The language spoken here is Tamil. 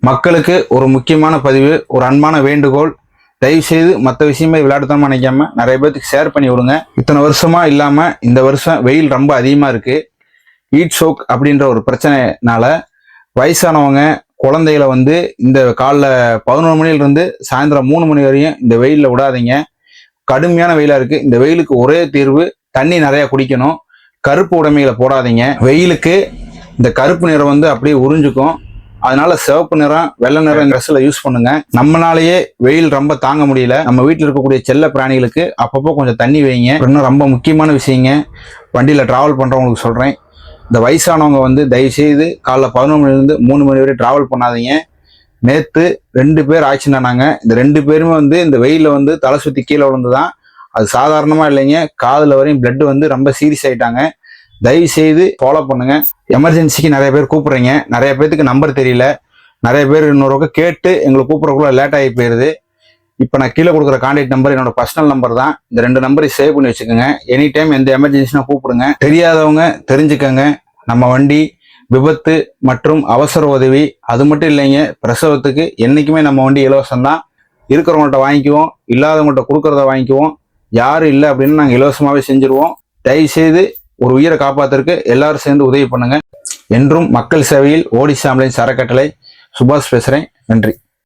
மக்களுக்கு ஒரு முக்கியமான பதிவு, ஒரு அன்பான வேண்டுகோள். தயவு செய்து மற்ற விஷயமே விளையாட்டுத்தனமா நினைக்காம நிறைய பேருக்கு ஷேர் பண்ணி விடுங்க. இத்தனை வருஷமா இல்லாம இந்த வருஷம் வெயில் ரொம்ப அதிகமா இருக்கு. ஹீட் ஷோக் அப்படின்ற ஒரு பிரச்சனைனால வயசானவங்க, குழந்தைகளை இந்த காலைல 11 மணிலிருந்து சாயந்தரம் 3 மணி வரையும் இந்த வெயிலில் விடாதீங்க. கடுமையான வெயிலா இருக்கு. இந்த வெயிலுக்கு ஒரே தீர்வு, தண்ணி நிறைய குடிக்கணும். கருப்பு உடைமைகளை போடாதீங்க. வெயிலுக்கு இந்த கருப்பு நிறம் அப்படியே உறிஞ்சுக்கும். அதனால சிவப்பு நிறம், வெள்ளை நிறம் ட்ரெஸ்ல யூஸ் பண்ணுங்க. நம்மளாலேயே வெயில் ரொம்ப தாங்க முடியல. நம்ம வீட்டில் இருக்கக்கூடிய செல்ல பிராணிகளுக்கு அப்பப்போ கொஞ்சம் தண்ணி வைங்க. இன்னும் ரொம்ப முக்கியமான விஷயங்க, வண்டியில் டிராவல் பண்றவங்களுக்கு சொல்றேன். இந்த வயசானவங்க தயவு செய்து காலைல 11 மணிலிருந்து 3 மணி வரை டிராவல் பண்ணாதீங்க. நேற்று 2 பேர் ஆக்சிடென்ட். இந்த 2 பேருமே இந்த வெயில தலை சுத்தி கீழே விழுந்துதான். அது சாதாரணமா இல்லைங்க, காதுல வரையும் பிளட் ரொம்ப சீரியஸ் ஆயிட்டாங்க. தயவு செய்து ஃபாலோ பண்ணுங்க. எமர்ஜென்சிக்கு நிறைய பேர் கூப்பிடுறீங்க, நிறைய பேருக்கு நம்பர் தெரியல. நிறைய பேர் இன்னொரு கேட்டு எங்களை கூப்பிடறக்குள்ள லேட் ஆகி போயிருது. இப்போ நான் கீழே கொடுக்குற கான்டாக்ட் நம்பர் என்னோட பர்சனல் நம்பர் தான். இந்த 2 நம்பரையும் சேவ் பண்ணி வச்சுக்கோங்க. எனி டைம் எந்த எமர்ஜென்சினா கூப்பிடுங்க. தெரியாதவங்க தெரிஞ்சுக்கங்க. நம்ம வண்டி விபத்து மற்றும் அவசர உதவி அது மட்டும் இல்லைங்க, பிரசவத்துக்கு என்னைக்குமே நம்ம வண்டி இலவசம் தான். இருக்கிறவங்கள்ட்ட வாங்கிக்குவோம், இல்லாதவங்கள்ட்ட கொடுக்கறத வாங்கிக்குவோம். யாரும் இல்லை அப்படின்னு நாங்கள் இலவசமாகவே செஞ்சுருவோம். தயவு செய்து ஒரு உயிரை காப்பாத்துறதுக்கு எல்லாரும் சேர்ந்து உதவி பண்ணுங்க. என்றும் மக்கள் சேவையில் ஓடிசி ஆம்புலன்ஸ் அறக்கட்டளை. சுபாஷ் பேசுறேன். நன்றி.